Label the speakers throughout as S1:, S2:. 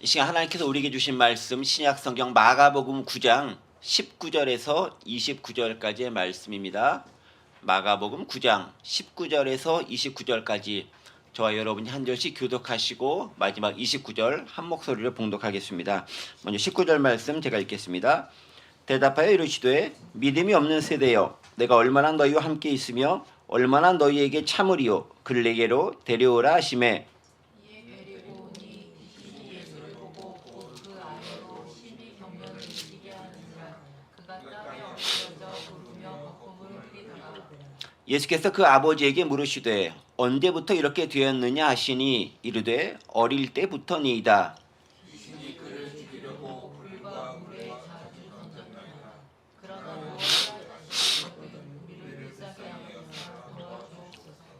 S1: 이 시간 하나님께서 우리에게 주신 말씀 신약 성경 마가복음 9장 19절에서 29절까지의 말씀입니다. 마가복음 9장 19절에서 29절까지 저와 여러분이 한 절씩 교독하시고 마지막 29절 한 목소리로 봉독하겠습니다. 먼저 19절 말씀 제가 읽겠습니다. 대답하여 이르시되 믿음이 없는 세대여 내가 얼마나 너희와 함께 있으며 얼마나 너희에게 참으리요 그를 내게로 데려오라 하시매 예수께서 그 아버지에게 물으시되 언제부터 이렇게 되었느냐 하시니 이르되 어릴 때부터니이다.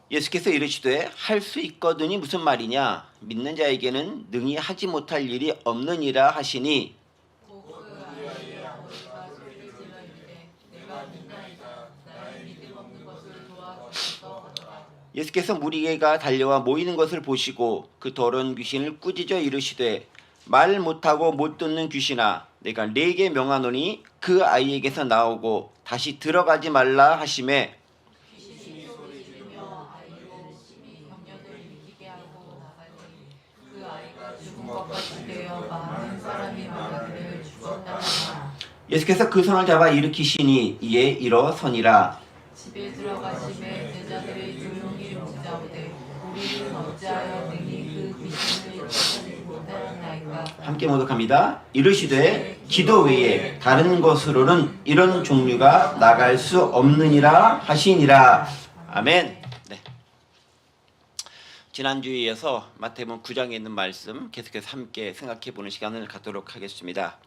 S1: 예수께서 이르시되 할 수 있거든이 무슨 말이냐 믿는 자에게는 능히 하지 못할 일이 없느니라 하시니 예수께서 무리가 달려와 모이는 것을 보시고 그 더러운 귀신을 꾸짖어 이르시되 말 못하고 못 듣는 귀신아 내가 네게 명하노니 그 아이에게서 나오고 다시 들어가지 말라 하시매 예수께서 그 손을 잡아 일으키시니 이에 일어서니라.
S2: 집에 들어가심에 제자들이 조용히 묻자오되 우리는 어찌하여 능히 그 귀신을 쫓아내지 못하였나이까.
S1: 함께 모독합니다. 이르시되 기도 외에 다른 것으로는 이런 종류가 나갈 수 없느니라 하시니라. 아멘. 네. 지난주에 이어서 마태복음 9장에 있는 말씀 계속해서 함께 생각해보는 시간을 갖도록 하겠습니다.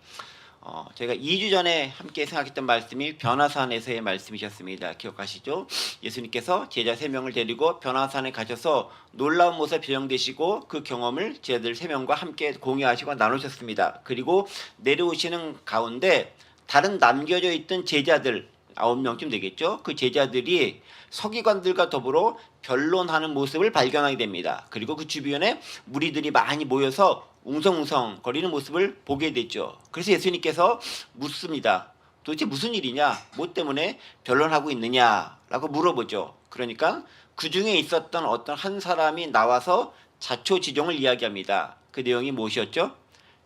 S1: 저희가 2주 전에 함께 생각했던 말씀이 변화산에서의 말씀이셨습니다. 기억하시죠? 예수님께서 제자 3명을 데리고 변화산에 가셔서 놀라운 모습에 표정되시고 그 경험을 제자들 3명과 함께 공유하시고 나누셨습니다. 그리고 내려오시는 가운데 다른 남겨져 있던 제자들 9명쯤 되겠죠? 그 제자들이 서기관들과 더불어 변론하는 모습을 발견하게 됩니다. 그리고 그 주변에 무리들이 많이 모여서 웅성웅성 거리는 모습을 보게 됐죠. 그래서 예수님께서 묻습니다. 도대체 무슨 일이냐? 뭐 때문에 변론하고 있느냐라고 물어보죠. 그러니까 그 중에 있었던 어떤 한 사람이 나와서 자초지종을 이야기합니다. 그 내용이 무엇이었죠?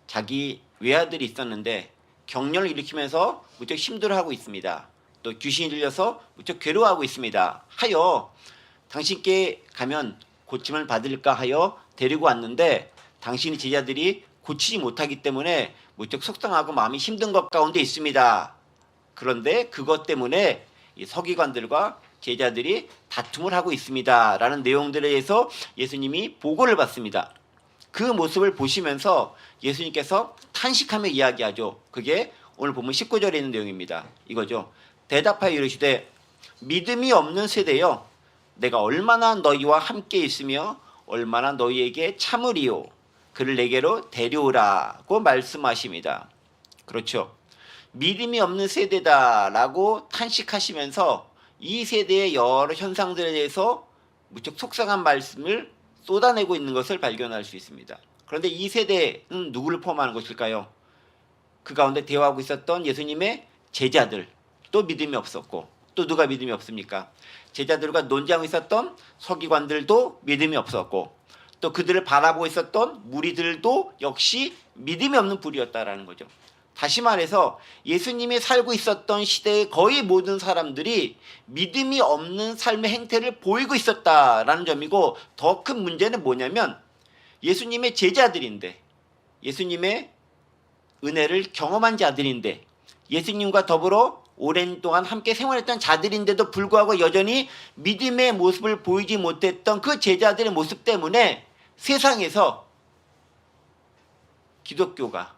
S1: 자기 외아들이 있었는데 경련을 일으키면서 무척 힘들어하고 있습니다. 또 귀신이 들려서 무척 괴로워하고 있습니다. 하여 당신께 가면 고침을 받을까 하여 데리고 왔는데 당신의 제자들이 고치지 못하기 때문에 무척 속상하고 마음이 힘든 것 가운데 있습니다. 그런데 그것 때문에 이 서기관들과 제자들이 다툼을 하고 있습니다. 라는 내용들에 대해서 예수님이 보고를 받습니다. 그 모습을 보시면서 예수님께서 탄식하며 이야기하죠. 그게 오늘 보면 19절에 있는 내용입니다. 이거죠. 대답하여 이르시되 믿음이 없는 세대여 내가 얼마나 너희와 함께 있으며 얼마나 너희에게 참으리요 그를 내게로 데려오라고 말씀하십니다. 그렇죠. 믿음이 없는 세대다라고 탄식하시면서 이 세대의 여러 현상들에 대해서 무척 속상한 말씀을 쏟아내고 있는 것을 발견할 수 있습니다. 그런데 이 세대는 누구를 포함하는 것일까요? 그 가운데 대화하고 있었던 예수님의 제자들 또 믿음이 없었고 또 누가 믿음이 없습니까? 제자들과 논쟁하고 있었던 서기관들도 믿음이 없었고 또 그들을 바라보고 있었던 무리들도 역시 믿음이 없는 불이었다라는 거죠. 다시 말해서 예수님이 살고 있었던 시대의 거의 모든 사람들이 믿음이 없는 삶의 행태를 보이고 있었다라는 점이고 더 큰 문제는 뭐냐면 예수님의 제자들인데 예수님의 은혜를 경험한 자들인데 예수님과 더불어 오랜 동안 함께 생활했던 자들인데도 불구하고 여전히 믿음의 모습을 보이지 못했던 그 제자들의 모습 때문에 세상에서 기독교가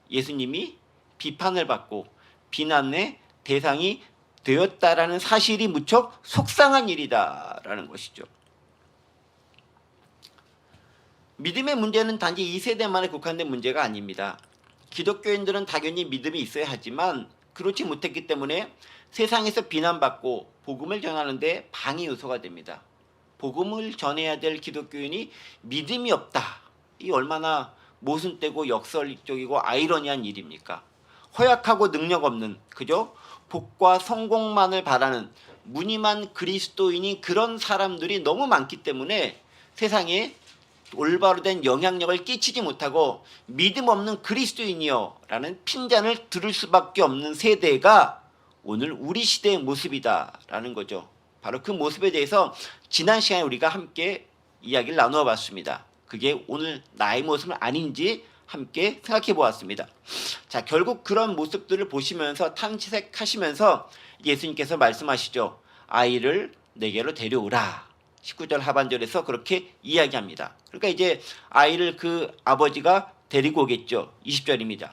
S1: 예수님이 비판을 받고 비난의 대상이 되었다라는 사실이 무척 속상한 일이다라는 것이죠. 믿음의 문제는 단지 이 세대만에 국한된 문제가 아닙니다. 기독교인들은 당연히 믿음이 있어야 하지만 그렇지 못했기 때문에 세상에서 비난받고 복음을 전하는데 방해 요소가 됩니다. 복음을 전해야 될 기독교인이 믿음이 없다. 이 얼마나 모순되고 역설적이고 아이러니한 일입니까? 허약하고 능력 없는, 그죠? 복과 성공만을 바라는 무늬만 그리스도인이 그런 사람들이 너무 많기 때문에 세상에 올바로 된 영향력을 끼치지 못하고 믿음 없는 그리스도인이여 라는 핀잔을 들을 수밖에 없는 세대가 오늘 우리 시대의 모습이다라는 거죠. 바로 그 모습에 대해서 지난 시간에 우리가 함께 이야기를 나누어 봤습니다. 그게 오늘 나의 모습은 아닌지 함께 생각해 보았습니다. 자, 결국 그런 모습들을 보시면서 탐색하시면서 예수님께서 말씀하시죠. 아이를 내게로 데려오라. 19절 하반절에서 그렇게 이야기합니다. 그러니까 이제 아이를 그 아버지가 데리고 오겠죠. 20절입니다.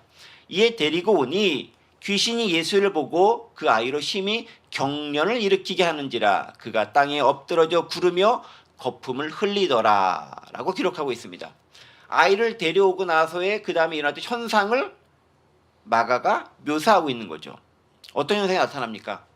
S1: 이에 데리고 오니 귀신이 예수를 보고 그 아이로 심히 경련을 일으키게 하는지라 그가 땅에 엎드러져 구르며 거품을 흘리더라 라고 기록하고 있습니다. 아이를 데려오고 나서의 그 다음에 일어났던 현상을 마가가 묘사하고 있는 거죠. 어떤 현상이 나타납니까?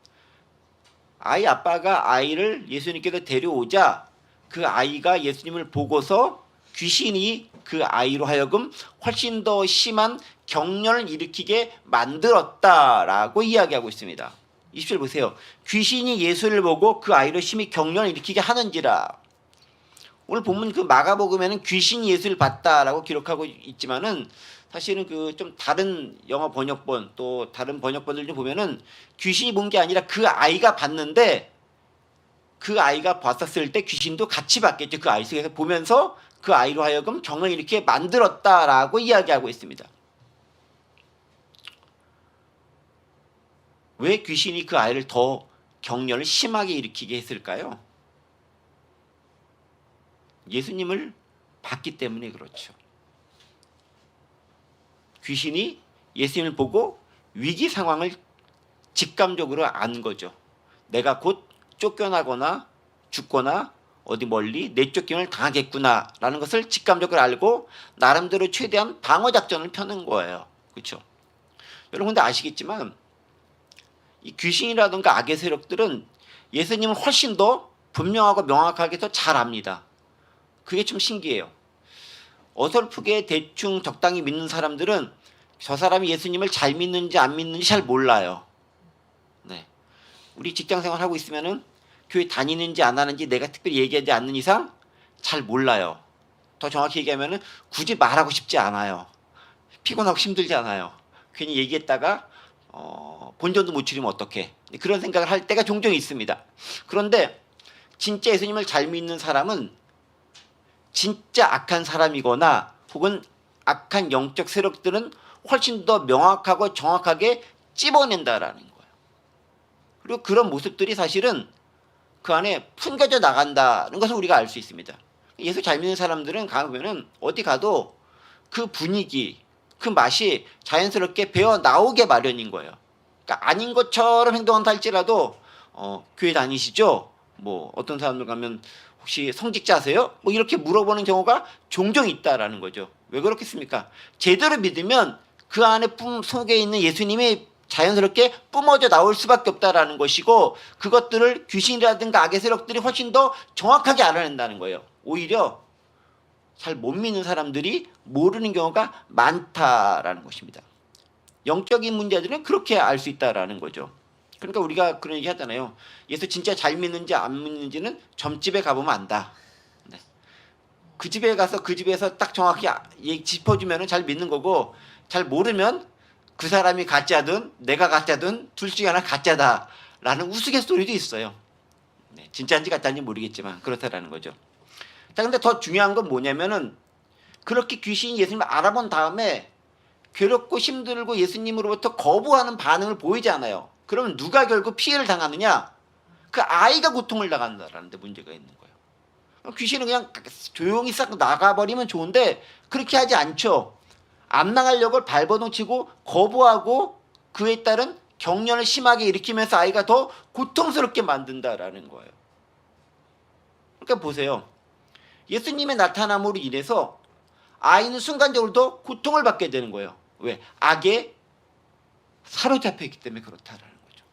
S1: 아이 아빠가 아이를 예수님께서 데려오자 그 아이가 예수님을 보고서 귀신이 그 아이로 하여금 훨씬 더 심한 경련을 일으키게 만들었다라고 이야기하고 있습니다. 20절 보세요. 귀신이 예수를 보고 그 아이로 심히 경련을 일으키게 하는지라. 오늘 본문 그 마가복음에는 귀신이 예수를 봤다라고 기록하고 있지만은 사실은 그 좀 다른 영어 번역본 또 다른 번역본들 좀 보면은 귀신이 본 게 아니라 그 아이가 봤는데 그 아이가 봤었을 때 귀신도 같이 봤겠죠. 그 아이 속에서 보면서 그 아이로 하여금 경련을 이렇게 만들었다라고 이야기하고 있습니다. 왜 귀신이 그 아이를 더 경련을 심하게 일으키게 했을까요? 예수님을 봤기 때문에 그렇죠. 귀신이 예수님을 보고 위기 상황을 직감적으로 안 거죠. 내가 곧 쫓겨나거나 죽거나 어디 멀리 내쫓김을 당하겠구나라는 것을 직감적으로 알고 나름대로 최대한 방어 작전을 펴는 거예요. 그렇죠? 여러분 근데 아시겠지만 이 귀신이라든가 악의 세력들은 예수님을 훨씬 더 분명하고 명확하게 더 잘 압니다. 그게 좀 신기해요. 어설프게 대충 적당히 믿는 사람들은 저 사람이 예수님을 잘 믿는지 안 믿는지 잘 몰라요. 네. 우리 직장생활 하고 있으면은 교회 다니는지 안 하는지 내가 특별히 얘기하지 않는 이상 잘 몰라요. 더 정확히 얘기하면은 굳이 말하고 싶지 않아요. 피곤하고 힘들지 않아요. 괜히 얘기했다가 본전도 못 치르면 어떡해. 그런 생각을 할 때가 종종 있습니다. 그런데 진짜 예수님을 잘 믿는 사람은 진짜 악한 사람이거나 혹은 악한 영적 세력들은 훨씬 더 명확하고 정확하게 찝어낸다라는 거예요. 그리고 그런 모습들이 사실은 그 안에 풍겨져 나간다는 것을 우리가 알 수 있습니다. 예수 잘 믿는 사람들은 가면은 어디 가도 그 분위기, 그 맛이 자연스럽게 배어 나오게 마련인 거예요. 그러니까 아닌 것처럼 행동한다 할지라도 교회 다니시죠? 뭐 어떤 사람들 가면 혹시 성직자세요? 뭐 이렇게 물어보는 경우가 종종 있다라는 거죠. 왜 그렇겠습니까? 제대로 믿으면 그 안에 속에 있는 예수님이 자연스럽게 뿜어져 나올 수밖에 없다라는 것이고 그것들을 귀신이라든가 악의 세력들이 훨씬 더 정확하게 알아낸다는 거예요. 오히려 잘 못 믿는 사람들이 모르는 경우가 많다라는 것입니다. 영적인 문제들은 그렇게 알 수 있다라는 거죠. 그러니까 우리가 그런 얘기 하잖아요. 예수 진짜 잘 믿는지 안 믿는지는 점집에 가보면 안다. 네. 그 집에 가서 그 집에서 딱 정확히 짚어주면 잘 믿는 거고 잘 모르면 그 사람이 가짜든 내가 가짜든 둘 중에 하나 가짜다라는 우스갯소리도 있어요. 네. 진짜인지 가짜인지 모르겠지만 그렇다라는 거죠. 자, 근데 더 중요한 건 뭐냐면은 그렇게 귀신이 예수님을 알아본 다음에 괴롭고 힘들고 예수님으로부터 거부하는 반응을 보이지 않아요. 그러면 누가 결국 피해를 당하느냐? 그 아이가 고통을 당한다라는 데 문제가 있는 거예요. 귀신은 그냥 조용히 싹 나가버리면 좋은데 그렇게 하지 않죠. 안 나가려고 발버둥 치고 거부하고 그에 따른 경련을 심하게 일으키면서 아이가 더 고통스럽게 만든다라는 거예요. 그러니까 보세요. 예수님의 나타남으로 인해서 아이는 순간적으로 더 고통을 받게 되는 거예요. 왜? 악에 사로잡혀 있기 때문에 그렇다라는 거죠.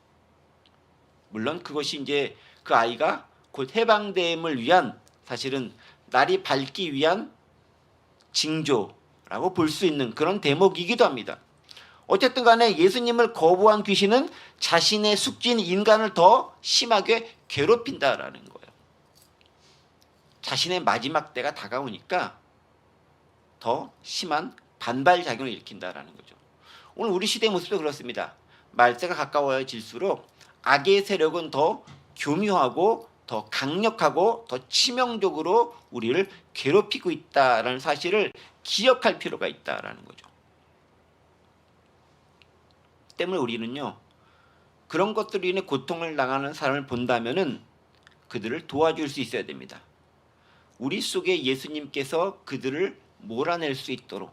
S1: 물론 그것이 이제 그 아이가 곧 해방됨을 위한 사실은 날이 밝기 위한 징조, 라고 볼 수 있는 그런 대목이기도 합니다. 어쨌든 간에 예수님을 거부한 귀신은 자신의 숙진 인간을 더 심하게 괴롭힌다라는 거예요. 자신의 마지막 때가 다가오니까 더 심한 반발작용을 일으킨다라는 거죠. 오늘 우리 시대의 모습도 그렇습니다. 말세가 가까워질수록 악의 세력은 더 교묘하고 더 강력하고 더 치명적으로 우리를 괴롭히고 있다라는 사실을 기억할 필요가 있다라는 거죠. 때문에 우리는요, 그런 것들로 인해 고통을 당하는 사람을 본다면은 그들을 도와줄 수 있어야 됩니다. 우리 속에 예수님께서 그들을 몰아낼 수 있도록,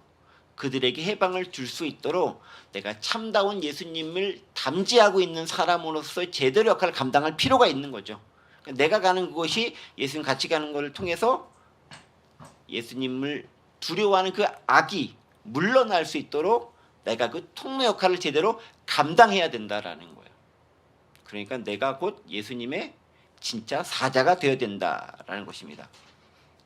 S1: 그들에게 해방을 줄 수 있도록 내가 참다운 예수님을 담지하고 있는 사람으로서 제대로 역할을 감당할 필요가 있는 거죠. 내가 가는 그곳이 예수님 같이 가는 것을 통해서 예수님을 두려워하는 그 악이 물러날 수 있도록 내가 그 통로 역할을 제대로 감당해야 된다라는 거예요. 그러니까 내가 곧 예수님의 진짜 사자가 되어야 된다라는 것입니다.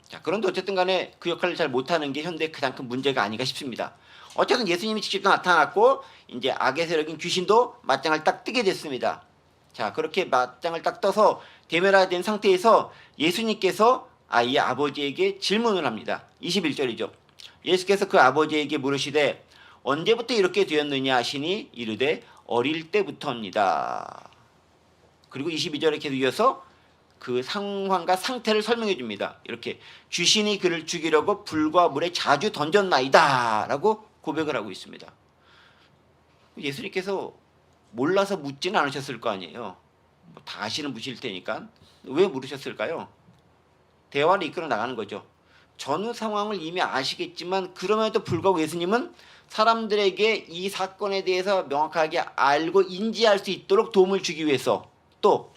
S1: 자, 그런데 어쨌든 간에 그 역할을 잘 못하는 게 현대의 가장 큰 문제가 아닌가 싶습니다. 어쨌든 예수님이 직접 나타났고 이제 악의 세력인 귀신도 맞짱을 딱 뜨게 됐습니다. 자, 그렇게 맞짱을 딱 떠서 대면화된 상태에서 예수님께서 이 아버지에게 질문을 합니다. 21절이죠. 예수께서 그 아버지에게 물으시되 언제부터 이렇게 되었느냐 하시니 이르되 어릴 때부터입니다. 그리고 22절에 계속 이어서 그 상황과 상태를 설명해 줍니다. 이렇게 귀신이 그를 죽이려고 불과 물에 자주 던졌나이다 라고 고백을 하고 있습니다. 예수님께서 몰라서 묻지는 않으셨을 거 아니에요. 다 아시는 분이실 테니까. 왜 물으셨을까요? 대화를 이끌어 나가는 거죠. 전후 상황을 이미 아시겠지만 그럼에도 불구하고 예수님은 사람들에게 이 사건에 대해서 명확하게 알고 인지할 수 있도록 도움을 주기 위해서, 또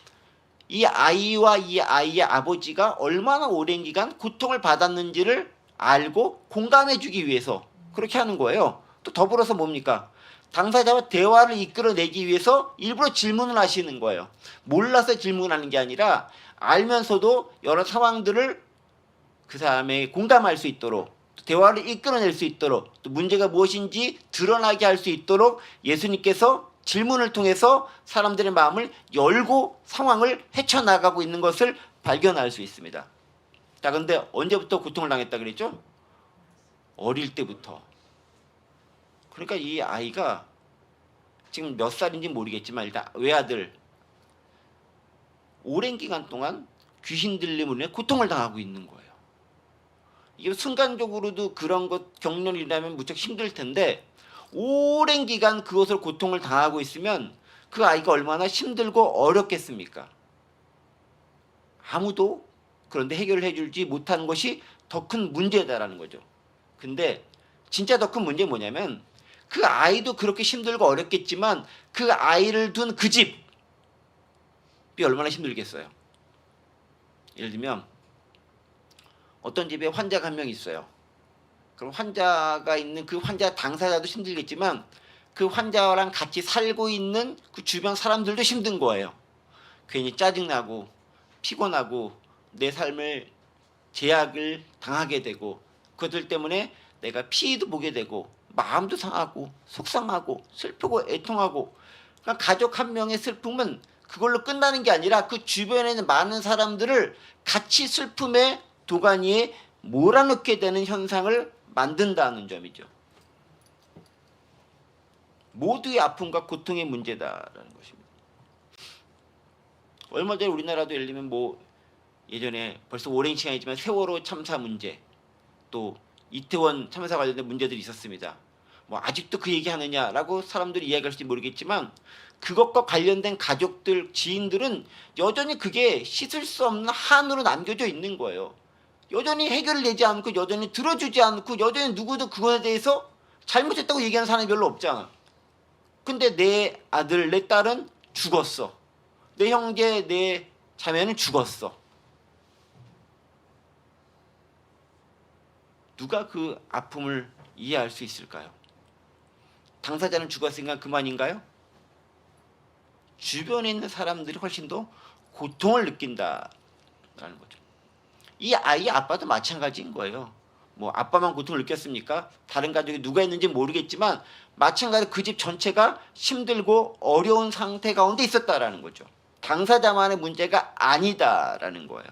S1: 이 아이와 이 아이의 아버지가 얼마나 오랜 기간 고통을 받았는지를 알고 공감해 주기 위해서 그렇게 하는 거예요. 또 더불어서 뭡니까? 당사자와 대화를 이끌어내기 위해서 일부러 질문을 하시는 거예요. 몰라서 질문하는 게 아니라 알면서도 여러 상황들을 그 사람에게 공감할 수 있도록, 또 대화를 이끌어낼 수 있도록, 또 문제가 무엇인지 드러나게 할 수 있도록 예수님께서 질문을 통해서 사람들의 마음을 열고 상황을 헤쳐나가고 있는 것을 발견할 수 있습니다. 자, 그런데 언제부터 고통을 당했다 그랬죠? 어릴 때부터. 그러니까 이 아이가 지금 몇 살인지 모르겠지만 일단 외아들 오랜 기간 동안 귀신 들림으로 인해 고통을 당하고 있는 거예요. 이게 순간적으로도 그런 것 경련이라면 무척 힘들 텐데 오랜 기간 그것을 고통을 당하고 있으면 그 아이가 얼마나 힘들고 어렵겠습니까? 아무도 그런데 해결을 해주지 못하는 것이 더 큰 문제다라는 거죠. 근데 진짜 더 큰 문제는 뭐냐면 그 아이도 그렇게 힘들고 어렵겠지만 그 아이를 둔 그 집이 얼마나 힘들겠어요. 예를 들면 어떤 집에 환자가 한 명 있어요. 그럼 환자가 있는 그 환자 당사자도 힘들겠지만 그 환자랑 같이 살고 있는 그 주변 사람들도 힘든 거예요. 괜히 짜증나고 피곤하고 내 삶을 제약을 당하게 되고 그들 때문에 내가 피해도 보게 되고 마음도 상하고 속상하고 슬프고 애통하고, 그러니까 가족 한 명의 슬픔은 그걸로 끝나는 게 아니라 그 주변에 있는 많은 사람들을 같이 슬픔의 도가니에 몰아넣게 되는 현상을 만든다는 점이죠. 모두의 아픔과 고통의 문제다라는 것입니다. 얼마 전에 우리나라도 예를 들면 예전에 벌써 오랜 시간이지만 세월호 참사 문제, 또 이태원 참사 관련된 문제들이 있었습니다. 아직도 그 얘기하느냐라고 사람들이 이야기할지 모르겠지만 그것과 관련된 가족들, 지인들은 여전히 그게 씻을 수 없는 한으로 남겨져 있는 거예요. 여전히 해결을 내지 않고 여전히 들어주지 않고 여전히 누구도 그것에 대해서 잘못했다고 얘기하는 사람이 별로 없잖아. 근데 내 아들, 내 딸은 죽었어. 내 형제, 내 자매는 죽었어. 누가 그 아픔을 이해할 수 있을까요? 당사자는 죽었으니까 그만인가요? 주변에 있는 사람들이 훨씬 더 고통을 느낀다라는 거죠. 이 아이의 아빠도 마찬가지인 거예요. 뭐 아빠만 고통을 느꼈습니까? 다른 가족이 누가 있는지 모르겠지만 마찬가지로 그 집 전체가 힘들고 어려운 상태 가운데 있었다라는 거죠. 당사자만의 문제가 아니다라는 거예요.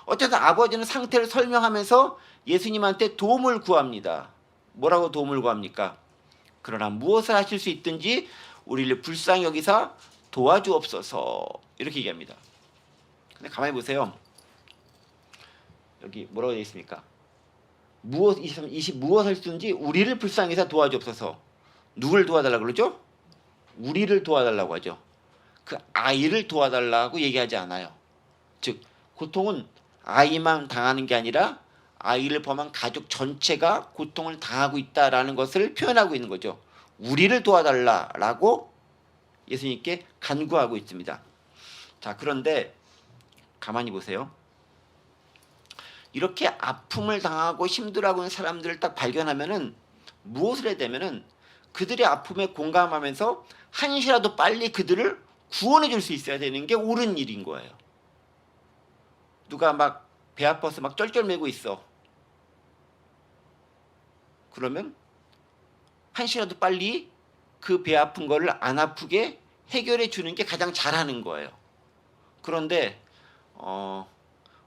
S1: 어쨌든 아버지는 상태를 설명하면서 예수님한테 도움을 구합니다. 뭐라고 도움을 구합니까? 그러나 무엇을 하실 수 있든지 우리를 불쌍히 여기사 도와주옵소서 이렇게 얘기합니다. 근데 가만히 보세요. 여기 뭐라고 되어 있습니까? 무엇 23, 20 무엇을 할 수 있든지 우리를 불쌍히 여기사 도와주옵소서. 누굴 도와달라고 그러죠? 우리를 도와달라고 하죠. 그 아이를 도와달라고 얘기하지 않아요. 즉 고통은 아이만 당하는 게 아니라 아이를 포함한 가족 전체가 고통을 당하고 있다라는 것을 표현하고 있는 거죠. 우리를 도와달라라고 예수님께 간구하고 있습니다. 자, 그런데 가만히 보세요. 이렇게 아픔을 당하고 힘들어하고 있는 사람들을 딱 발견하면은 무엇을 해야 되면은 그들의 아픔에 공감하면서 한시라도 빨리 그들을 구원해 줄 수 있어야 되는 게 옳은 일인 거예요. 누가 막 배 아파서 막 쩔쩔매고 있어. 그러면 한시라도 빨리 그 배 아픈 거를 안 아프게 해결해 주는 게 가장 잘하는 거예요. 그런데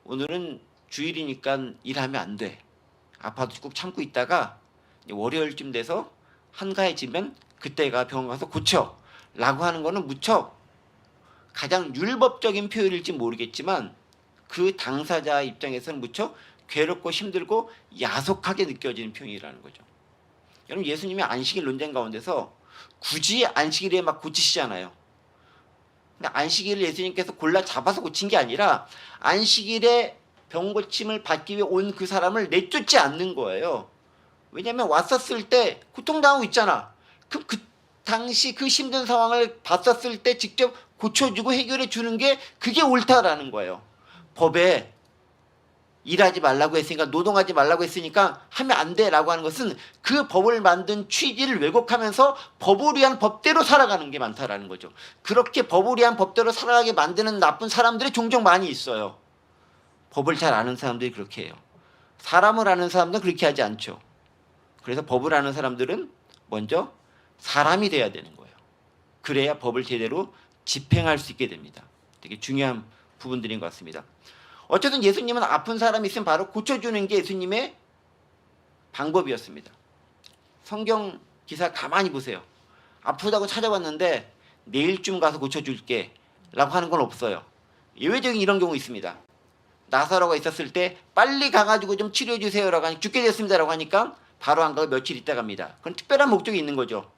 S1: 오늘은 주일이니까 일하면 안 돼. 아파도 꾹 참고 있다가 월요일쯤 돼서 한가해지면 그때가 병원 가서 고쳐 라고 하는 거는 무척 가장 율법적인 표현일지 모르겠지만 그 당사자 입장에서는 무척 괴롭고 힘들고 야속하게 느껴지는 표현이라는 거죠. 여러분 예수님이 안식일 논쟁 가운데서 굳이 안식일에 막 고치시잖아요. 근데 안식일을 예수님께서 골라 잡아서 고친 게 아니라 안식일에 병 고침을 받기 위해 온 그 사람을 내쫓지 않는 거예요. 왜냐하면 왔었을 때 고통당하고 있잖아. 그럼 그 당시 그 힘든 상황을 봤었을 때 직접 고쳐주고 해결해 주는 게 그게 옳다라는 거예요. 법에 일하지 말라고 했으니까 노동하지 말라고 했으니까 하면 안 돼라고 하는 것은 그 법을 만든 취지를 왜곡하면서 법을 위한 법대로 살아가는 게 많다라는 거죠. 그렇게 법을 위한 법대로 살아가게 만드는 나쁜 사람들이 종종 많이 있어요. 법을 잘 아는 사람들이 그렇게 해요. 사람을 아는 사람들은 그렇게 하지 않죠. 그래서 법을 아는 사람들은 먼저 사람이 돼야 되는 거예요. 그래야 법을 제대로 집행할 수 있게 됩니다. 되게 중요한 부분들인 것 같습니다. 어쨌든 예수님은 아픈 사람이 있으면 바로 고쳐주는 게 예수님의 방법이었습니다. 성경 기사 가만히 보세요. 아프다고 찾아왔는데 내일쯤 가서 고쳐줄게 라고 하는 건 없어요. 예외적인 이런 경우 있습니다. 나사로가 있었을 때 빨리 가가지고 좀 치료해 주세요 라고 하니 죽게 됐습니다 라고 하니까 바로 안 가고 며칠 있다 갑니다. 그건 특별한 목적이 있는 거죠.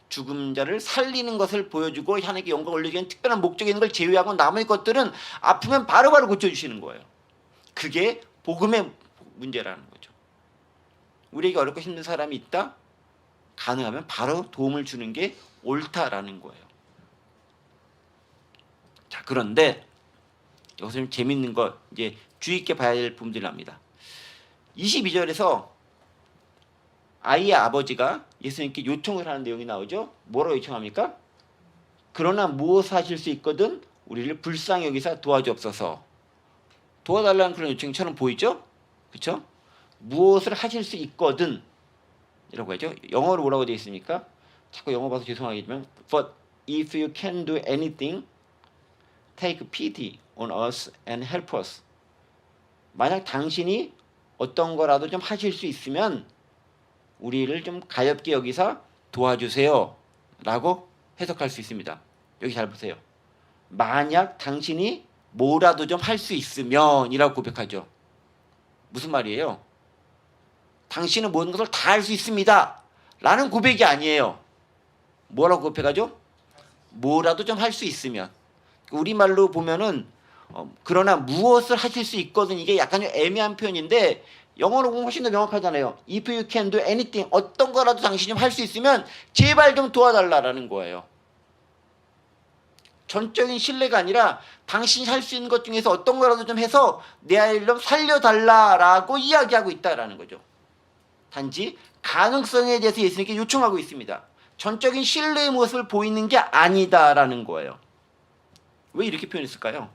S1: 죽은 자를 살리는 것을 보여주고 하나님께 영광을 올리기 위한 특별한 목적이 있는 걸 제외하고 나머지 것들은 아프면 바로바로 고쳐주시는 거예요. 그게 복음의 문제라는 거죠. 우리에게 어렵고 힘든 사람이 있다? 가능하면 바로 도움을 주는 게 옳다라는 거예요. 자, 그런데 여기서 좀 재밌는 거 이제 주의 있게 봐야 될 부분들이 납니다. 22절에서 아이의 아버지가 예수님께 요청을 하는 내용이 나오죠. 뭐라고 요청합니까? 그러나 무엇을 하실 수 있거든 우리를 불쌍히 여기사 도와주옵소서. 도와달라는 그런 요청처럼 보이죠? 그렇죠? 무엇을 하실 수 있거든 이라고 하죠. 영어로 뭐라고 되어 있습니까? 자꾸 영어 봐서 죄송하겠지만 But if you can do anything, take pity on us and help us. 만약 당신이 어떤 거라도 좀 하실 수 있으면 우리를 좀 가엾게 여기서 도와주세요 라고 해석할 수 있습니다. 여기 잘 보세요. 만약 당신이 뭐라도 좀 할 수 있으면 이라고 고백하죠. 무슨 말이에요? 당신은 모든 것을 다 할 수 있습니다 라는 고백이 아니에요. 뭐라고 고백하죠? 뭐라도 좀 할 수 있으면. 우리말로 보면은 그러나 무엇을 하실 수 있거든 이게 약간 좀 애매한 표현인데 영어로 보면 훨씬 더 명확하잖아요. If you can do anything, 어떤 거라도 당신이 좀 할 수 있으면 제발 좀 도와달라라는 거예요. 전적인 신뢰가 아니라 당신이 할 수 있는 것 중에서 어떤 거라도 좀 해서 내 아이를 좀 살려달라라고 이야기하고 있다라는 거죠. 단지 가능성에 대해서 예수님께 요청하고 있습니다. 전적인 신뢰의 모습을 보이는 게 아니다라는 거예요. 왜 이렇게 표현했을까요?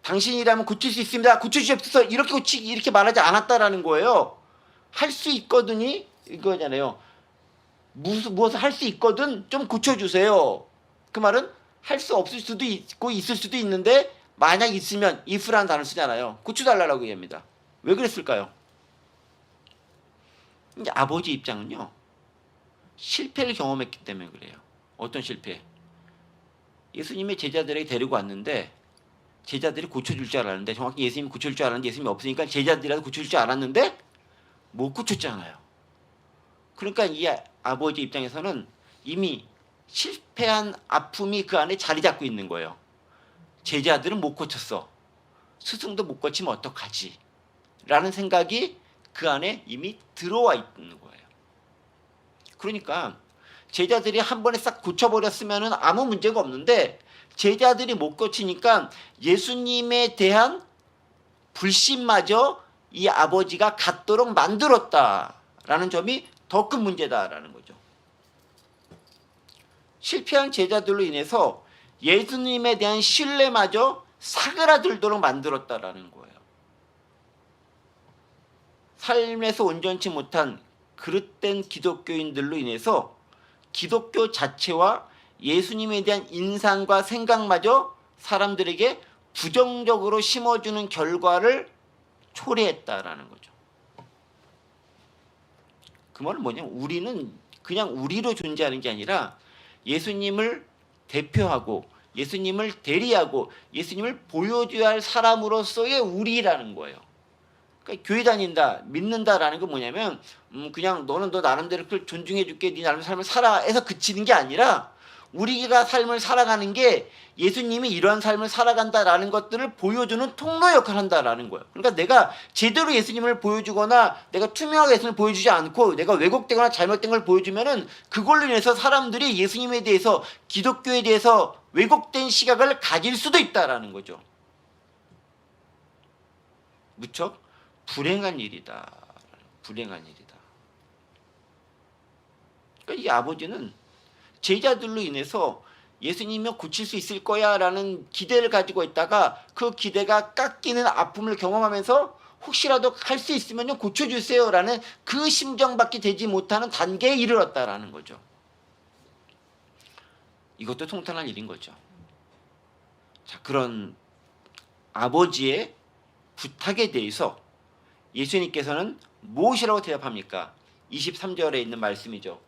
S1: 당신이라면 고칠 수 있습니다. 고쳐주시옵소서. 이렇게 말하지 않았다라는 거예요. 할 수 있거든이 이거잖아요. 무엇을 할 수 있거든 좀 고쳐주세요. 그 말은 할 수 없을 수도 있고 있을 수도 있는데 만약 있으면 if라는 단어를 쓰잖아요. 고쳐달라고 얘기합니다. 왜 그랬을까요? 이제 아버지 입장은요. 실패를 경험했기 때문에 그래요. 어떤 실패? 예수님의 제자들에게 데리고 왔는데 제자들이 고쳐줄 줄 알았는데 정확히 예수님이 고쳐줄 줄 알았는데 예수님이 없으니까 제자들이라도 고쳐줄 줄 알았는데 못 고쳤잖아요. 그러니까 이 아버지 입장에서는 이미 실패한 아픔이 그 안에 자리 잡고 있는 거예요. 제자들은 못 고쳤어. 스승도 못 고치면 어떡하지? 라는 생각이 그 안에 이미 들어와 있는 거예요. 그러니까 제자들이 한 번에 싹 고쳐버렸으면 아무 문제가 없는데 제자들이 못 고치니까 예수님에 대한 불신마저 이 아버지가 갖도록 만들었다라는 점이 더 큰 문제다라는 거죠. 실패한 제자들로 인해서 예수님에 대한 신뢰마저 사그라들도록 만들었다라는 거예요. 삶에서 온전치 못한 그릇된 기독교인들로 인해서 기독교 자체와 예수님에 대한 인상과 생각마저 사람들에게 부정적으로 심어주는 결과를 초래했다라는 거죠. 그 말은 뭐냐면 우리는 그냥 우리로 존재하는 게 아니라 예수님을 대표하고 예수님을 대리하고 예수님을 보여줘야 할 사람으로서의 우리라는 거예요. 그러니까 교회 다닌다, 믿는다라는 건 뭐냐면 그냥 너는 너 나름대로 그걸 존중해 줄게, 네 나름대로 삶을 살아 해서 그치는 게 아니라 우리가 삶을 살아가는 게 예수님이 이러한 삶을 살아간다라는 것들을 보여주는 통로 역할을 한다라는 거예요. 그러니까 내가 제대로 예수님을 보여주거나 내가 투명하게 예수님을 보여주지 않고 내가 왜곡되거나 잘못된 걸 보여주면은 그걸로 인해서 사람들이 예수님에 대해서 기독교에 대해서 왜곡된 시각을 가질 수도 있다라는 거죠. 무척 불행한 일이다. 불행한 일이다. 그러니까 이 아버지는 제자들로 인해서 예수님이 고칠 수 있을 거야 라는 기대를 가지고 있다가 그 기대가 깎이는 아픔을 경험하면서 혹시라도 할 수 있으면 고쳐주세요 라는 그 심정밖에 되지 못하는 단계에 이르렀다라는 거죠. 이것도 통탄한 일인 거죠. 자, 그런 아버지의 부탁에 대해서 예수님께서는 무엇이라고 대답합니까? 23절에 있는 말씀이죠.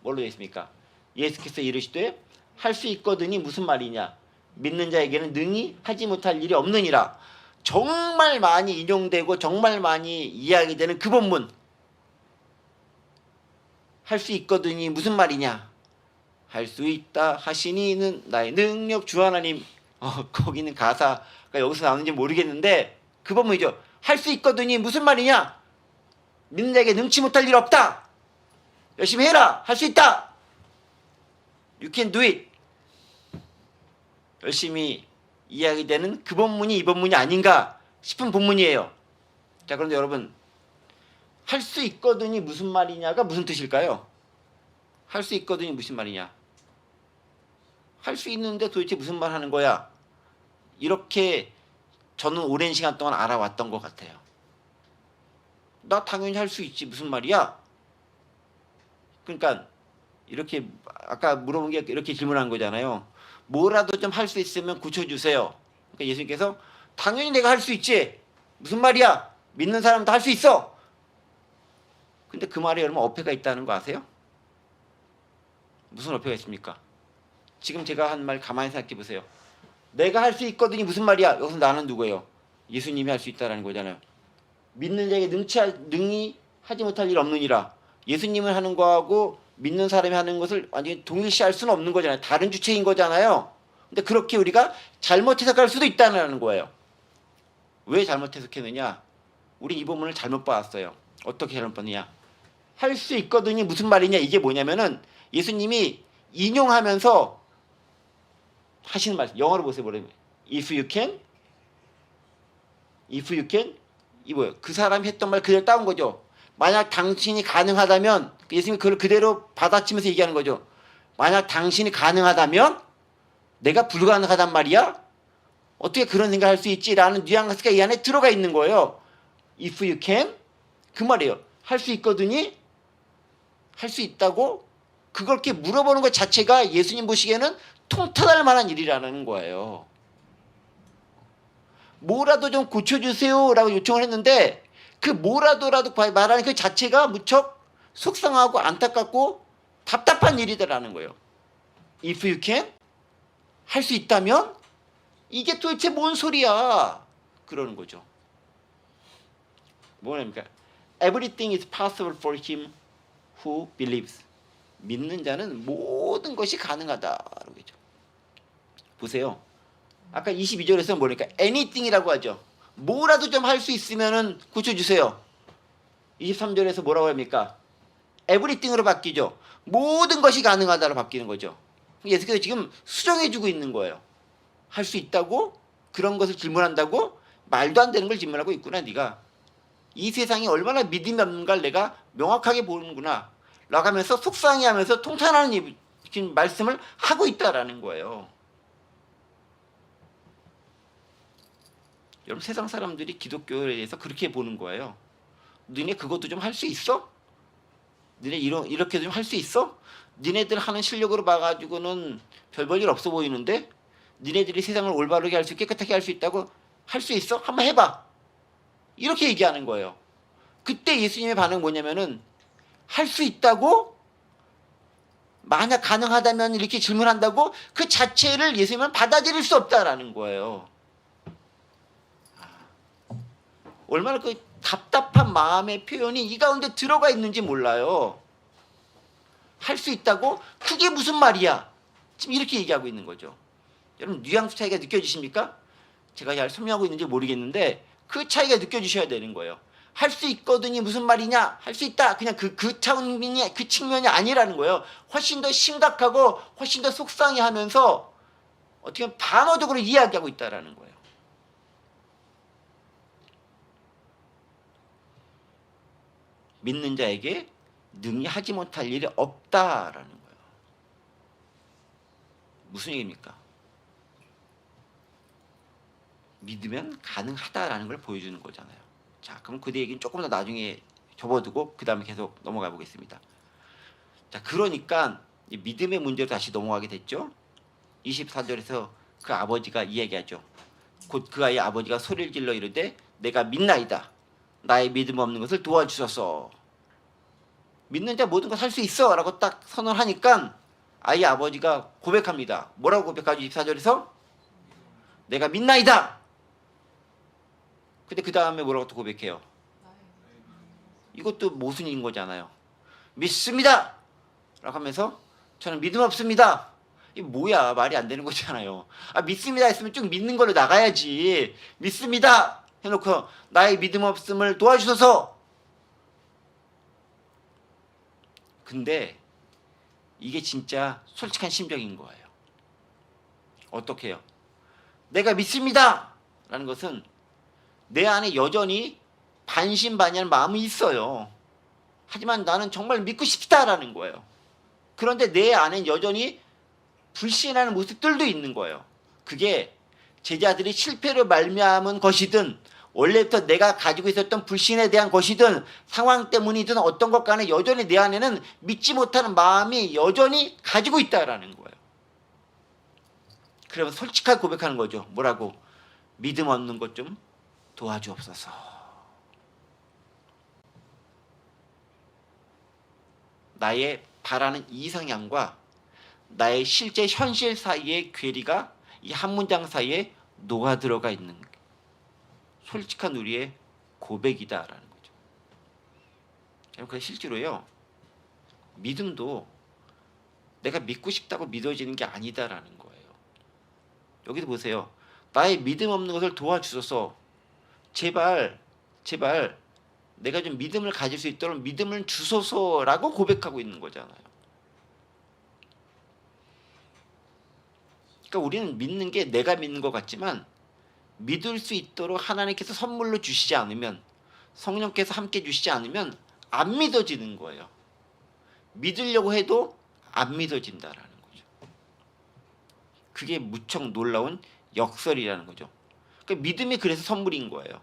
S1: 뭘로 되어 있습니까? 예수께서 이르시되 할 수 있거든이 무슨 말이냐? 믿는 자에게는 능히 하지 못할 일이 없느니라. 정말 많이 인용되고 정말 많이 이야기되는 그 본문. 할 수 있거든이 무슨 말이냐? 할 수 있다 하시니는 나의 능력 주 하나님. 거기는 가사가 여기서 나오는지 모르겠는데 그 본문이죠. 할 수 있거든이 무슨 말이냐? 믿는 자에게 능치 못할 일 없다. 열심히 해라. 할 수 있다. You can do it. 열심히 이야기되는 그 본문이 이 본문이 아닌가 싶은 본문이에요. 자, 그런데 여러분, 할 수 있거든이 무슨 말이냐가 무슨 뜻일까요? 할 수 있거든이 무슨 말이냐? 할 수 있는데 도대체 무슨 말 하는 거야? 이렇게 저는 오랜 시간 동안 알아왔던 것 같아요. 나 당연히 할 수 있지. 무슨 말이야? 그러니까 이렇게 아까 물어본 게 이렇게 질문한 거잖아요. 뭐라도 좀 할 수 있으면 고쳐주세요. 그러니까 예수님께서 당연히 내가 할 수 있지. 무슨 말이야? 믿는 사람도 할 수 있어. 근데 그 말에 여러분 어폐가 있다는 거 아세요? 무슨 어폐가 있습니까? 지금 제가 한 말 가만히 생각해 보세요. 내가 할 수 있거든이 무슨 말이야? 여기서 나는 누구예요? 예수님이 할 수 있다는 거잖아요. 믿는 자에게 능히 하지 못할 일 없느니라. 예수님을 하는 거하고 믿는 사람이 하는 것을 완전히 동일시할 수는 없는 거잖아요. 다른 주체인 거잖아요. 근데 그렇게 우리가 잘못 해석할 수도 있다는 거예요. 왜 잘못 해석했느냐? 우리 이 본문을 잘못 봤어요. 어떻게 잘못 봤느냐? 할 수 있거든이 무슨 말이냐? 이게 뭐냐면은 예수님이 인용하면서 하시는 말씀. 영어로 보세요. 뭐래요? If you can, 이 뭐예요? 그 사람이 했던 말 그대로 따온 거죠. 만약 당신이 가능하다면 예수님이 그걸 그대로 받아치면서 얘기하는 거죠. 만약 당신이 가능하다면 내가 불가능하단 말이야? 어떻게 그런 생각을 할 수 있지라는 뉘앙스가 이 안에 들어가 있는 거예요. If you can, 그 말이에요. 할 수 있거든요. 할 수 있다고? 그걸 이렇게 물어보는 것 자체가 예수님 보시기에는 통탄할 만한 일이라는 거예요. 뭐라도 좀 고쳐주세요 라고 요청을 했는데 그 뭐라도라도 말하는 그 자체가 무척 속상하고 안타깝고 답답한 일이다라는 거예요. If you can? 할 수 있다면? 이게 도대체 뭔 소리야? 그러는 거죠. 뭐랍니까? Everything is possible for him who believes. 믿는 자는 모든 것이 가능하다라고 했죠. 보세요. 아까 22절에서 뭐니까 anything이라고 하죠. 뭐라도 좀 할 수 있으면은 고쳐주세요. 23절에서 뭐라고 합니까? everything으로 바뀌죠. 모든 것이 가능하다로 바뀌는 거죠. 예수께서 지금 수정해주고 있는 거예요. 할 수 있다고? 그런 것을 질문한다고? 말도 안 되는 걸 질문하고 있구나 네가. 이 세상이 얼마나 믿음이 없는가를 내가 명확하게 보는구나 라고 하면서 속상해하면서 통탄하는 말씀을 하고 있다라는 거예요. 여러분 세상 사람들이 기독교에 대해서 그렇게 보는 거예요. 너네 그것도 좀 할 수 있어? 너네 이렇게 좀 할 수 있어? 니네들 하는 실력으로 봐가지고는 별 볼 일 없어 보이는데 니네들이 세상을 올바르게 할 수 깨끗하게 할 수 있다고 할 수 있어? 한번 해봐. 이렇게 얘기하는 거예요. 그때 예수님의 반응은 뭐냐면은 할 수 있다고? 만약 가능하다면 이렇게 질문한다고? 그 자체를 예수님은 받아들일 수 없다라는 거예요. 얼마나 그 답답한 마음의 표현이 이 가운데 들어가 있는지 몰라요. 할 수 있다고? 그게 무슨 말이야? 지금 이렇게 얘기하고 있는 거죠. 여러분 뉘앙스 차이가 느껴지십니까? 제가 잘 설명하고 있는지 모르겠는데 그 차이가 느껴지셔야 되는 거예요. 할 수 있거든요. 무슨 말이냐? 할 수 있다. 그냥 그 차원이 그 측면이 아니라는 거예요. 훨씬 더 심각하고 훨씬 더 속상해하면서 어떻게 보면 반어적으로 이야기하고 있다라는 거예요. 믿는 자에게 능히 하지 못할 일이 없다라는 거예요. 무슨 얘기입니까? 믿으면 가능하다라는 걸 보여주는 거잖아요. 자, 그럼 그 얘기는 조금 더 나중에 접어두고 그 다음에 계속 넘어가 보겠습니다. 자, 그러니까 믿음의 문제로 다시 넘어가게 됐죠. 24절에서 그 아버지가 이야기하죠. 곧 그 아이의 아버지가 소리를 질러 이르되 내가 믿나이다. 나의 믿음 없는 것을 도와주소서. 믿는 자 모든 것 할 수 있어 라고 딱 선언하니까 아이의 아버지가 고백합니다. 뭐라고 고백하죠? 24절에서 내가 믿나이다. 근데 그 다음에 뭐라고 또 고백해요? 이것도 모순인 거잖아요. 믿습니다 라고 하면서 저는 믿음 없습니다. 이게 뭐야, 말이 안 되는 거잖아요. 믿습니다 했으면 쭉 믿는 걸로 나가야지. 믿습니다 해놓고 나의 믿음 없음을 도와주소서. 근데 이게 진짜 솔직한 심정인 거예요. 어떻게 해요? 내가 믿습니다 라는 것은 내 안에 여전히 반신반의하는 마음이 있어요. 하지만 나는 정말 믿고 싶다라는 거예요. 그런데 내 안에 여전히 불신하는 모습들도 있는 거예요. 그게 제자들이 실패로 말미암은 것이든 원래부터 내가 가지고 있었던 불신에 대한 것이든 상황 때문이든 어떤 것 간에 여전히 내 안에는 믿지 못하는 마음이 여전히 가지고 있다라는 거예요. 그러면 솔직하게 고백하는 거죠. 뭐라고? 믿음 없는 것 좀 도와주옵소서. 나의 바라는 이성향과 나의 실제 현실 사이의 괴리가 이 한 문장 사이에 녹아 들어가 있는 솔직한 우리의 고백이다라는 거죠. 그래서 실제로요, 믿음도 내가 믿고 싶다고 믿어지는 게 아니다라는 거예요. 여기도 보세요. 나의 믿음 없는 것을 도와주소서. 제발 내가 좀 믿음을 가질 수 있도록 믿음을 주소서라고 고백하고 있는 거잖아요. 그러니까 우리는 믿는 게 내가 믿는 것 같지만 믿을 수 있도록 하나님께서 선물로 주시지 않으면, 성령께서 함께 주시지 않으면 안 믿어지는 거예요. 믿으려고 해도 안 믿어진다라는 거죠. 그게 무척 놀라운 역설이라는 거죠. 그러니까 믿음이 그래서 선물인 거예요.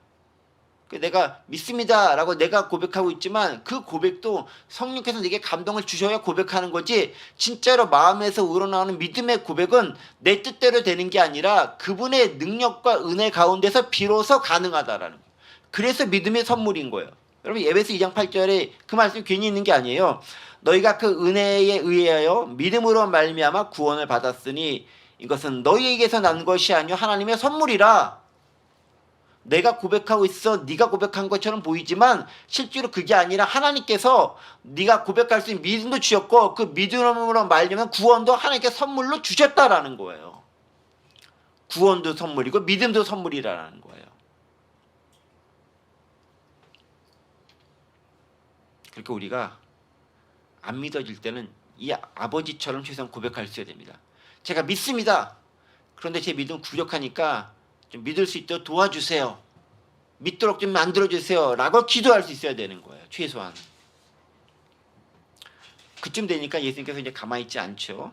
S1: 내가 믿습니다라고 내가 고백하고 있지만 그 고백도 성령께서 내게 감동을 주셔야 고백하는 거지, 진짜로 마음에서 우러나오는 믿음의 고백은 내 뜻대로 되는 게 아니라 그분의 능력과 은혜 가운데서 비로소 가능하다라는 거예요. 그래서 믿음의 선물인 거예요. 여러분 에베소 2장 8절에 그 말씀이 괜히 있는 게 아니에요. 너희가 그 은혜에 의하여 믿음으로 말미암아 구원을 받았으니 이것은 너희에게서 난 것이 아니요 하나님의 선물이라. 내가 고백하고 있어 네가 고백한 것처럼 보이지만 실제로 그게 아니라 하나님께서 네가 고백할 수 있는 믿음도 주셨고 그 믿음으로 말미암아 구원도 하나님께 선물로 주셨다라는 거예요. 구원도 선물이고 믿음도 선물이라는 거예요. 그러니까 우리가 안 믿어질 때는 이 아버지처럼 최소한 고백할 수 있어야 됩니다. 제가 믿습니다. 그런데 제 믿음 부족하니까 좀 믿을 수 있도록 도와주세요. 믿도록 좀 만들어주세요. 라고 기도할 수 있어야 되는 거예요. 최소한. 그쯤 되니까 예수님께서 이제 가만히 있지 않죠.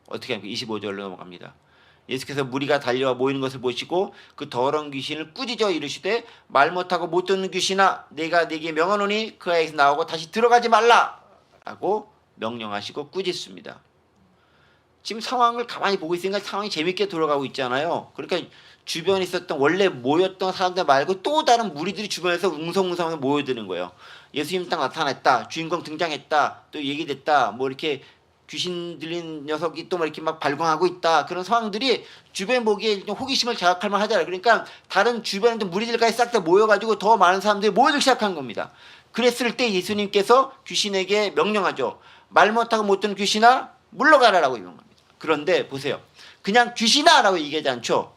S1: 어떻게 합니까? 25절로 넘어갑니다. 예수께서 무리가 달려와 모이는 것을 보시고 그 더러운 귀신을 꾸짖어 이르시되 말 못하고 못 듣는 귀신아 내가 네게 명하노니 그 아이에서 나오고 다시 들어가지 말라 라고 명령하시고 꾸짖습니다. 지금 상황을 가만히 보고 있으니까 상황이 재밌게 돌아가고 있잖아요. 그러니까 주변에 있었던 원래 모였던 사람들 말고 또 다른 무리들이 주변에서 웅성웅성하게 모여드는 거예요. 예수님 딱 나타났다. 주인공 등장했다. 또 얘기됐다. 뭐 이렇게 귀신 들린 녀석이 또 뭐 이렇게 막 발광하고 있다. 그런 상황들이 주변 보기에 호기심을 자극할 만하잖아요. 그러니까 다른 주변에 있는 무리들까지 싹 다 모여가지고 더 많은 사람들이 모여들기 시작한 겁니다. 그랬을 때 예수님께서 귀신에게 명령하죠. 말 못하고 못 듣는 귀신아 물러가라라고 명령합니다. 그런데 보세요. 그냥 귀신아라고 얘기하지 않죠.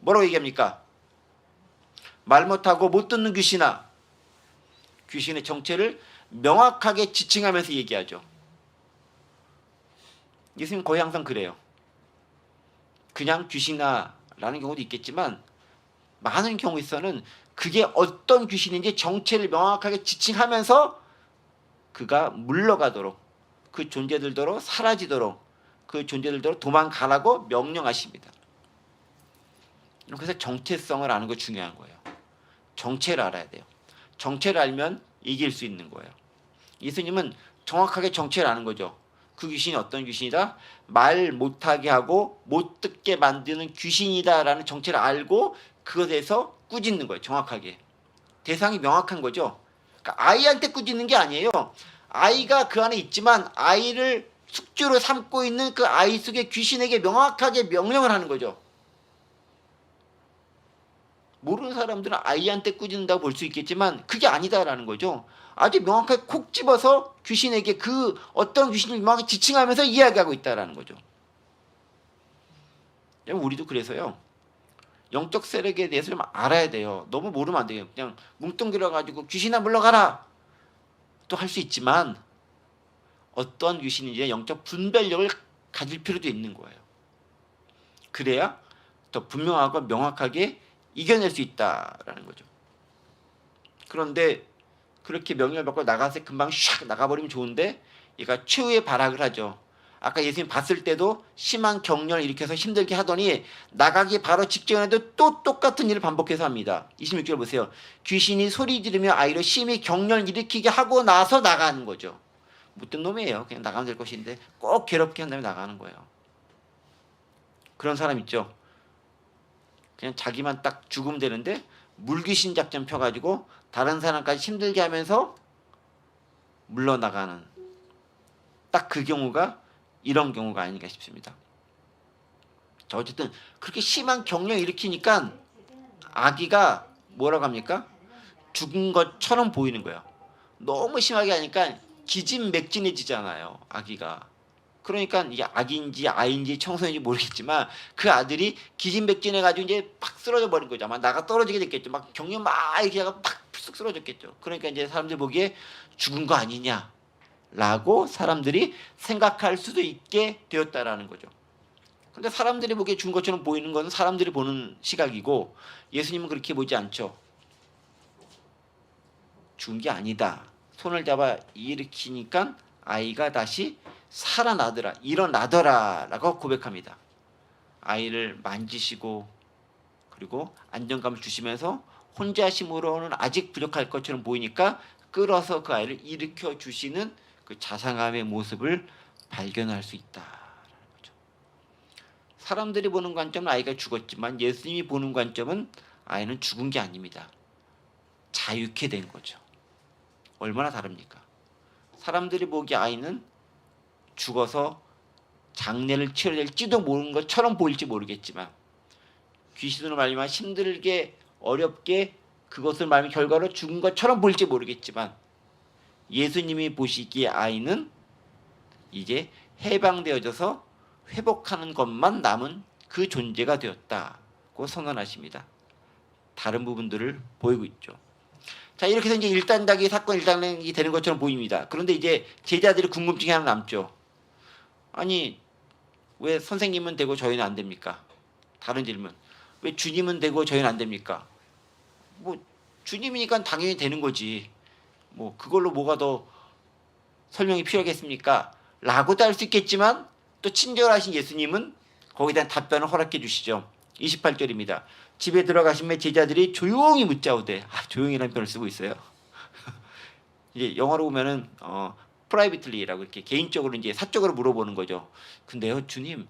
S1: 뭐라고 얘기합니까? 말 못하고 못 듣는 귀신아. 귀신의 정체를 명확하게 지칭하면서 얘기하죠. 예수님 거의 항상 그래요. 그냥 귀신아라는 경우도 있겠지만 많은 경우에서는 그게 어떤 귀신인지 정체를 명확하게 지칭하면서 그가 물러가도록, 그 존재들도록 사라지도록, 그 존재들도록 도망가라고 명령하십니다. 그래서 정체성을 아는 거 중요한 거예요. 정체를 알아야 돼요. 정체를 알면 이길 수 있는 거예요. 예수님은 정확하게 정체를 아는 거죠. 그 귀신이 어떤 귀신이다? 말 못하게 하고 못 듣게 만드는 귀신이다라는 정체를 알고 그것에서 꾸짖는 거예요. 정확하게. 대상이 명확한 거죠. 그러니까 아이한테 꾸짖는 게 아니에요. 아이가 그 안에 있지만 아이를 숙주로 삼고 있는 그 아이 속의 귀신에게 명확하게 명령을 하는 거죠. 모르는 사람들은 아이한테 꾸짖는다고 볼 수 있겠지만 그게 아니다라는 거죠. 아주 명확하게 콕 집어서 귀신에게 그 어떤 귀신을 명확히 지칭하면서 이야기하고 있다라는 거죠. 우리도 그래서요. 영적 세력에 대해서 좀 알아야 돼요. 너무 모르면 안 돼요. 그냥 뭉뚱그려 가지고 귀신아 물러가라 또 할 수 있지만 어떤 귀신인지 영적 분별력을 가질 필요도 있는 거예요. 그래야 더 분명하고 명확하게 이겨낼 수 있다라는 거죠. 그런데 그렇게 명령을 받고 나가서 금방 샥 나가버리면 좋은데 얘가 최후의 발악을 하죠. 아까 예수님 봤을 때도 심한 경련을 일으켜서 힘들게 하더니 나가기 바로 직전에도 또 똑같은 일을 반복해서 합니다. 26절 보세요. 귀신이 소리 지르며 아이로 심히 경련을 일으키게 하고 나서 나가는 거죠. 못된 놈이에요. 그냥 나가면 될 것인데 꼭 괴롭게 한 다음에 나가는 거예요. 그런 사람 있죠. 그냥 자기만 딱 죽으면 되는데 물귀신 작전 펴가지고 다른 사람까지 힘들게 하면서 물러나가는 딱 그 경우가 이런 경우가 아닌가 싶습니다. 자, 어쨌든 그렇게 심한 경련을 일으키니까 아기가 뭐라고 합니까? 죽은 것처럼 보이는 거예요. 너무 심하게 하니까 기진맥진해지잖아요. 아기가. 그러니까 이게 아기인지 아이인지 청소년인지 모르겠지만 그 아들이 기진맥진해가지고 이제 팍 쓰러져 버린 거죠. 아마 나가 떨어지게 됐겠죠. 막 경련 막 이렇게 하고 팍 쓰러졌겠죠. 그러니까 이제 사람들 보기에 죽은 거 아니냐라고 사람들이 생각할 수도 있게 되었다라는 거죠. 근데 사람들이 보기에 죽은 것처럼 보이는 것은 사람들이 보는 시각이고 예수님은 그렇게 보지 않죠. 죽은 게 아니다. 손을 잡아 일으키니까 아이가 다시 살아나더라, 일어나더라 라고 고백합니다. 아이를 만지시고 그리고 안정감을 주시면서 혼자 힘으로는 아직 부족할 것처럼 보이니까 끌어서 그 아이를 일으켜 주시는 그 자상함의 모습을 발견할 수 있다라는 거죠. 사람들이 보는 관점은 아이가 죽었지만 예수님이 보는 관점은 아이는 죽은 게 아닙니다. 자유케 된 거죠. 얼마나 다릅니까? 사람들이 보기에 아이는 죽어서 장례를 치러야 될지도 모르는 것처럼 보일지 모르겠지만 귀신으로 말미암아 힘들게 어렵게 그것을 말미암아 결과로 죽은 것처럼 보일지 모르겠지만 예수님이 보시기에 아이는 이제 해방되어져서 회복하는 것만 남은 그 존재가 되었다고 선언하십니다. 다른 부분들을 보이고 있죠. 자, 이렇게 해서 이제 일단락이 사건 일단락이 되는 것처럼 보입니다. 그런데 이제 제자들이 궁금증이 하나 남죠. 아니, 왜 선생님은 되고 저희는 안 됩니까? 다른 질문. 왜 주님은 되고 저희는 안 됩니까? 뭐 주님이니까 당연히 되는 거지. 뭐 그걸로 뭐가 더 설명이 필요하겠습니까? 라고도 할 수 있겠지만 또 친절하신 예수님은 거기에 대한 답변을 허락해 주시죠. 28절입니다. 집에 들어가시면 제자들이 조용히 묻자오되, 조용히라는 표현을 쓰고 있어요. 이제 영어로 보면은 privately라고 이렇게 개인적으로 이제 사적으로 물어보는 거죠. 근데요, 주님,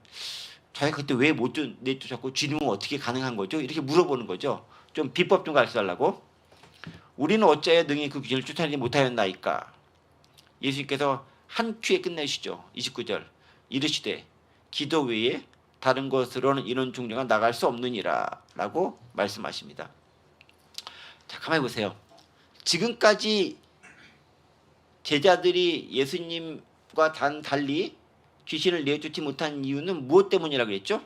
S1: 저희가 그때 왜 못 내쫓았고 주님은 어떻게 가능한 거죠? 이렇게 물어보는 거죠. 좀 비법 좀 가르쳐달라고. 우리는 어찌하여 능히 그 귀신을 쫓아내지 못하였나이까? 예수님께서 한 큐에 끝내시죠. 29절. 이르시되 기도 외에 다른 것으로는 이런 종류가 나갈 수 없느니라 라고 말씀하십니다. 자, 가만히 보세요. 지금까지 제자들이 예수님과 달리 귀신을 내쫓지 못한 이유는 무엇 때문이라고 그랬죠?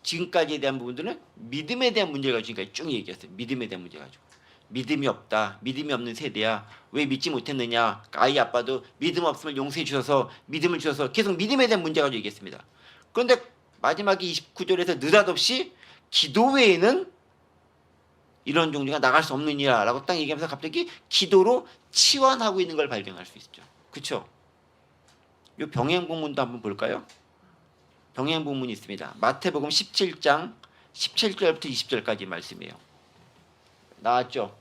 S1: 지금까지에 대한 부분들은 믿음에 대한 문제를 가지고 지금까지 쭉 얘기했어요. 믿음에 대한 문제 가지고. 믿음이 없다. 믿음이 없는 세대야. 왜 믿지 못했느냐. 아이 아빠도 믿음 없음을 용서해 주셔서 믿음을 주셔서 계속 믿음에 대한 문제 가지고 얘기했습니다. 그런데 마지막에 29절에서 느닷없이 기도 외에는 이런 종류가 나갈 수 없느니라 라고 딱 얘기하면서 갑자기 기도로 치환하고 있는 걸 발견할 수 있죠. 그렇죠? 이 병행본문도 한번 볼까요? 병행본문이 있습니다. 마태복음 17장 17절부터 20절까지 말씀이에요. 나왔죠?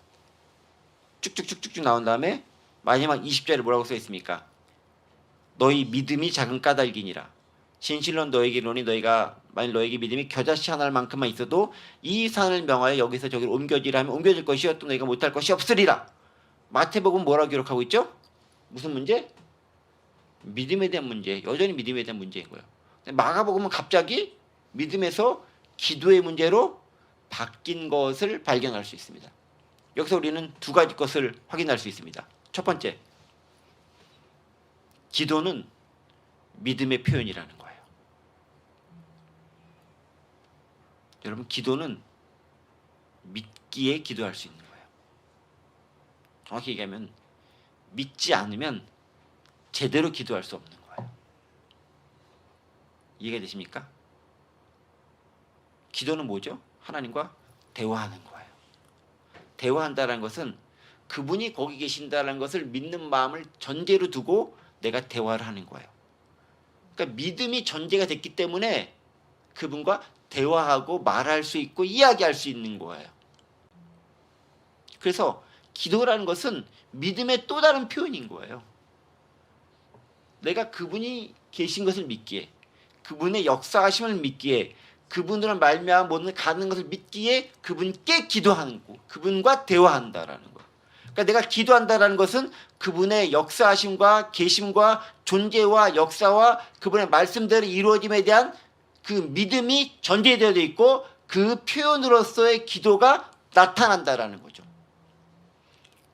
S1: 쭉쭉쭉쭉 나온 다음에 마지막 20절에 뭐라고 써 있습니까? 너희 믿음이 작은 까닭이니라. 진실로 너에게 이르노니 너희가 만일 너에게 믿음이 겨자씨 하나만큼만 있어도 이 산을 명하여 여기서 저기로 옮겨지라 하면 옮겨질 것이요 또 너희가 못할 것이 없으리라. 마태복음 뭐라고 기록하고 있죠? 무슨 문제? 믿음에 대한 문제. 여전히 믿음에 대한 문제인 거예요. 마가복음은 갑자기 믿음에서 기도의 문제로 바뀐 것을 발견할 수 있습니다. 여기서 우리는 두 가지 것을 확인할 수 있습니다. 첫 번째, 기도는 믿음의 표현이라는 거예요. 여러분, 기도는 믿기에 기도할 수 있는 거예요. 정확히 얘기하면 믿지 않으면 제대로 기도할 수 없는 거예요. 이해가 되십니까? 기도는 뭐죠? 하나님과 대화하는 거예요. 대화한다는 것은 그분이 거기 계신다는 것을 믿는 마음을 전제로 두고 내가 대화를 하는 거예요. 그러니까 믿음이 전제가 됐기 때문에 그분과 대화하고 말할 수 있고 이야기할 수 있는 거예요. 그래서 기도라는 것은 믿음의 또 다른 표현인 거예요. 내가 그분이 계신 것을 믿기에, 그분의 역사하심을 믿기에, 그분들은 말미암아 모든 가는 것을 믿기에 그분께 기도하는 거, 그분과 대화한다라는 거. 그러니까 내가 기도한다라는 것은 그분의 역사하심과 계심과 존재와 역사와 그분의 말씀대로 이루어짐에 대한 그 믿음이 전제되어 있고 그 표현으로서의 기도가 나타난다라는 거죠.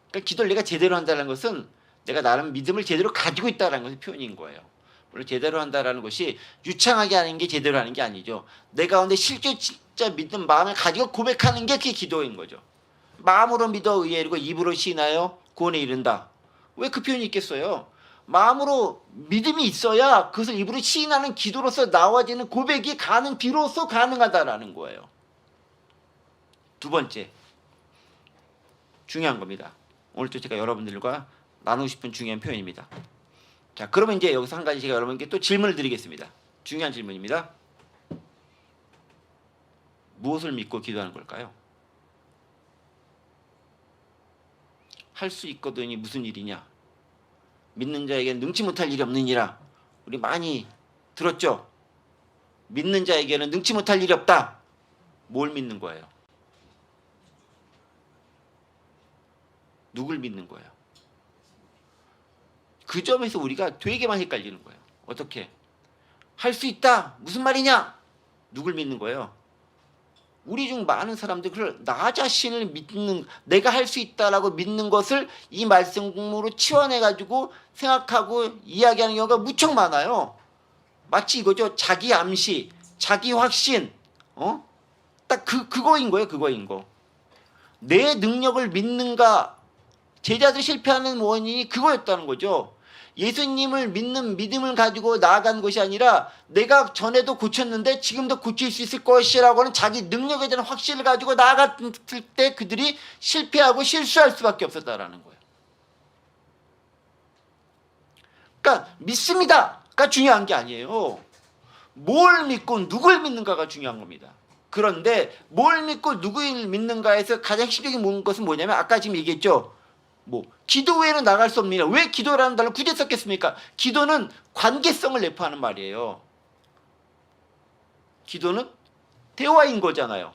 S1: 그러니까 기도를 내가 제대로 한다는 것은 내가 나름 믿음을 제대로 가지고 있다는 것의 표현인 거예요. 물론 제대로 한다라는 것이 유창하게 하는 게 제대로 하는 게 아니죠. 내 가운데 실제 진짜 믿는 마음을 가지고 고백하는 게 그게 기도인 거죠. 마음으로 믿어 의에 이르고 입으로 시인하여 구원에 이른다. 왜 그 표현이 있겠어요? 마음으로 믿음이 있어야 그것을 입으로 시인하는 기도로서 나와지는 고백이 비로소 가능하다라는 거예요. 두 번째, 중요한 겁니다. 오늘 또 제가 여러분들과 나누고 싶은 중요한 표현입니다. 자, 그러면 이제 여기서 한 가지 제가 여러분께 또 질문을 드리겠습니다. 중요한 질문입니다. 무엇을 믿고 기도하는 걸까요? 할 수 있거든이 무슨 일이냐? 믿는 자에게는 능치 못할 일이 없느니라. 우리 많이 들었죠? 믿는 자에게는 능치 못할 일이 없다. 뭘 믿는 거예요? 누굴 믿는 거예요? 그 점에서 우리가 되게 많이 헷갈리는 거예요. 어떻게? 할 수 있다. 무슨 말이냐? 누굴 믿는 거예요? 우리 중 많은 사람들 그걸 나 자신을 믿는, 내가 할 수 있다라고 믿는 것을 이 말씀으로 치환해가지고 생각하고 이야기하는 경우가 무척 많아요. 마치 이거죠. 자기 암시, 자기 확신, 딱 그거인 거예요. 그거인 거. 내 능력을 믿는가? 제자들 실패하는 원인이 그거였다는 거죠. 예수님을 믿는 믿음을 가지고 나아간 것이 아니라 내가 전에도 고쳤는데 지금도 고칠 수 있을 것이라고 하는 자기 능력에 대한 확신을 가지고 나아갔을 때 그들이 실패하고 실수할 수밖에 없었다라는 거예요. 그러니까 믿습니다가 중요한 게 아니에요. 뭘 믿고 누굴 믿는가가 중요한 겁니다. 그런데 뭘 믿고 누구를 믿는가에서 가장 핵심적인 것은 뭐냐면 아까 지금 얘기했죠. 기도 외에는 나갈 수 없느냐. 왜 기도라는 단어를 굳이 썼겠습니까? 기도는 관계성을 내포하는 말이에요. 기도는 대화인 거잖아요.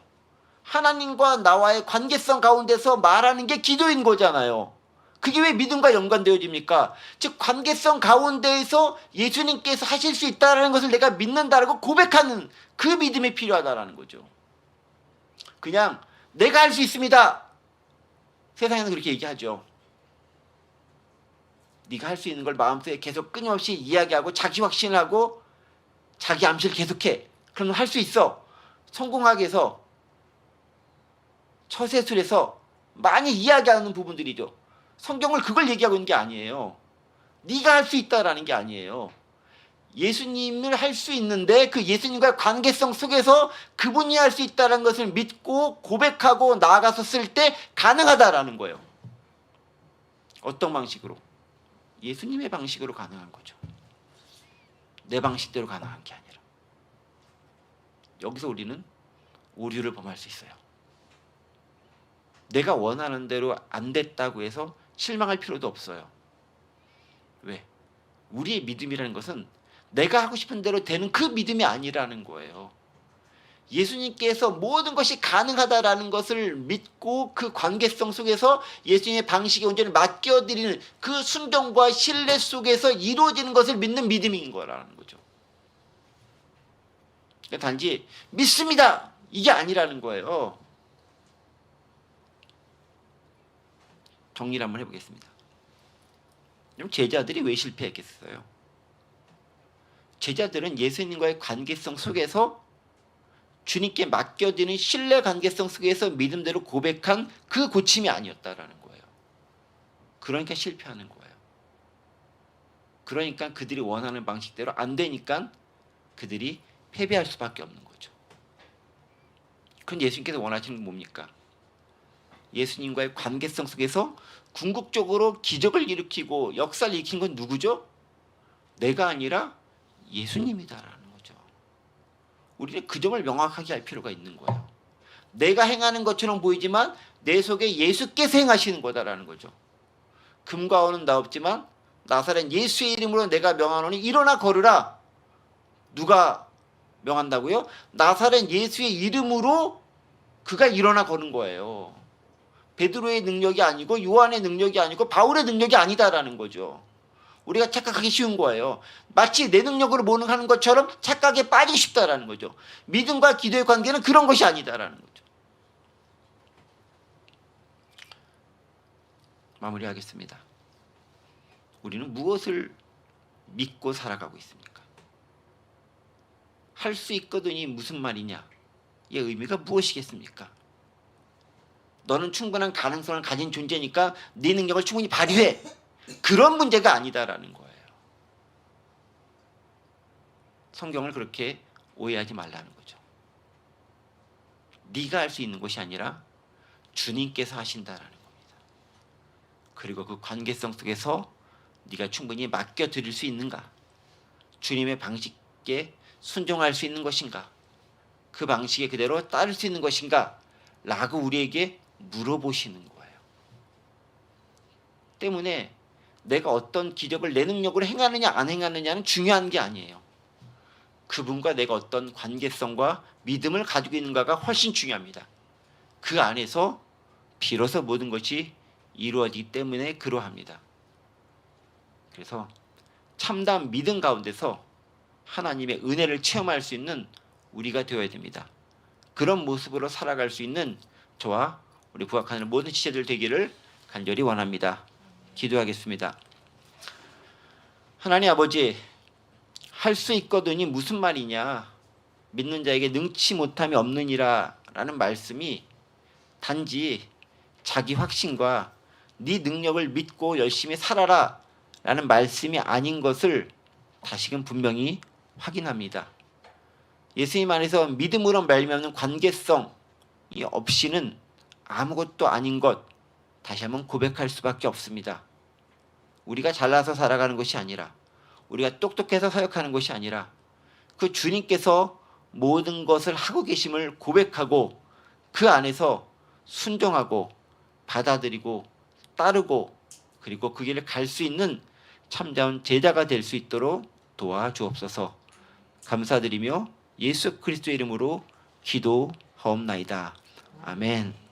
S1: 하나님과 나와의 관계성 가운데서 말하는 게 기도인 거잖아요. 그게 왜 믿음과 연관되어집니까? 즉 관계성 가운데에서 예수님께서 하실 수 있다는 것을 내가 믿는다라고 고백하는 그 믿음이 필요하다라는 거죠. 그냥 내가 할 수 있습니다. 세상에는 그렇게 얘기하죠. 네가 할 수 있는 걸 마음속에 계속 끊임없이 이야기하고 자기 확신을 하고 자기 암시를 계속해. 그러면 할 수 있어. 성공하게 해서 처세술에서 많이 이야기하는 부분들이죠. 성경을 그걸 얘기하고 있는 게 아니에요. 네가 할 수 있다라는 게 아니에요. 예수님을 할 수 있는데 그 예수님과의 관계성 속에서 그분이 할 수 있다는 것을 믿고 고백하고 나아갔었을 때 가능하다라는 거예요. 어떤 방식으로? 예수님의 방식으로 가능한 거죠. 내 방식대로 가능한 게 아니라. 여기서 우리는 오류를 범할 수 있어요. 내가 원하는 대로 안 됐다고 해서 실망할 필요도 없어요. 왜? 우리의 믿음이라는 것은 내가 하고 싶은 대로 되는 그 믿음이 아니라는 거예요. 예수님께서 모든 것이 가능하다라는 것을 믿고 그 관계성 속에서 예수님의 방식에 온전히 맡겨드리는 그 순종과 신뢰 속에서 이루어지는 것을 믿는 믿음인 거라는 거죠. 그러니까 단지 믿습니다. 이게 아니라는 거예요. 정리를 한번 해보겠습니다. 그럼 제자들이 왜 실패했겠어요? 제자들은 예수님과의 관계성 속에서 주님께 맡겨지는 신뢰 관계성 속에서 믿음대로 고백한 그 고침이 아니었다라는 거예요. 그러니까 실패하는 거예요. 그러니까 그들이 원하는 방식대로 안 되니까 그들이 패배할 수밖에 없는 거죠. 그건 예수님께서 원하시는 건 뭡니까? 예수님과의 관계성 속에서 궁극적으로 기적을 일으키고 역사를 일으킨 건 누구죠? 내가 아니라 예수님이다라는 거죠. 우리는 그 점을 명확하게 할 필요가 있는 거예요. 내가 행하는 것처럼 보이지만 내 속에 예수께서 행하시는 거다라는 거죠. 금과 은은 나 없지만 나사렛 예수의 이름으로 내가 명하노니 일어나 걸으라. 누가 명한다고요? 나사렛 예수의 이름으로 그가 일어나 거는 거예요. 베드로의 능력이 아니고 요한의 능력이 아니고 바울의 능력이 아니다라는 거죠. 우리가 착각하기 쉬운 거예요. 마치 내 능력으로 뭐는 하는 것처럼 착각에 빠지고 싶다라는 거죠. 믿음과 기도의 관계는 그런 것이 아니다라는 거죠. 마무리하겠습니다. 우리는 무엇을 믿고 살아가고 있습니까? 할 수 있거든이 무슨 말이냐? 이 의미가 무엇이겠습니까? 너는 충분한 가능성을 가진 존재니까 네 능력을 충분히 발휘해. 그런 문제가 아니다라는 거예요. 성경을 그렇게 오해하지 말라는 거죠. 네가 할 수 있는 것이 아니라 주님께서 하신다라는 겁니다. 그리고 그 관계성 속에서 네가 충분히 맡겨드릴 수 있는가? 주님의 방식에 순종할 수 있는 것인가? 그 방식에 그대로 따를 수 있는 것인가? 라고 우리에게 물어보시는 거예요. 때문에 내가 어떤 기적을 내 능력으로 행하느냐 안 행하느냐는 중요한 게 아니에요. 그분과 내가 어떤 관계성과 믿음을 가지고 있는가가 훨씬 중요합니다. 그 안에서 비로소 모든 것이 이루어지기 때문에 그러합니다. 그래서 참다운 믿음 가운데서 하나님의 은혜를 체험할 수 있는 우리가 되어야 됩니다. 그런 모습으로 살아갈 수 있는 저와 우리 부학하는 모든 지체들 되기를 간절히 원합니다. 기도하겠습니다. 하나님 아버지, 할 수 있거든이 무슨 말이냐? 믿는 자에게 능치 못함이 없느니라 라는 말씀이 단지 자기 확신과 네 능력을 믿고 열심히 살아라 라는 말씀이 아닌 것을 다시금 분명히 확인합니다. 예수님 안에서 믿음으로 말미암는 관계성이 없이는 아무것도 아닌 것 다시 한번 고백할 수밖에 없습니다. 우리가 잘나서 살아가는 것이 아니라, 우리가 똑똑해서 사역하는 것이 아니라 그 주님께서 모든 것을 하고 계심을 고백하고 그 안에서 순종하고 받아들이고 따르고 그리고 그 길을 갈 수 있는 참다운 제자가 될 수 있도록 도와주옵소서. 감사드리며 예수 그리스도의 이름으로 기도하옵나이다. 아멘.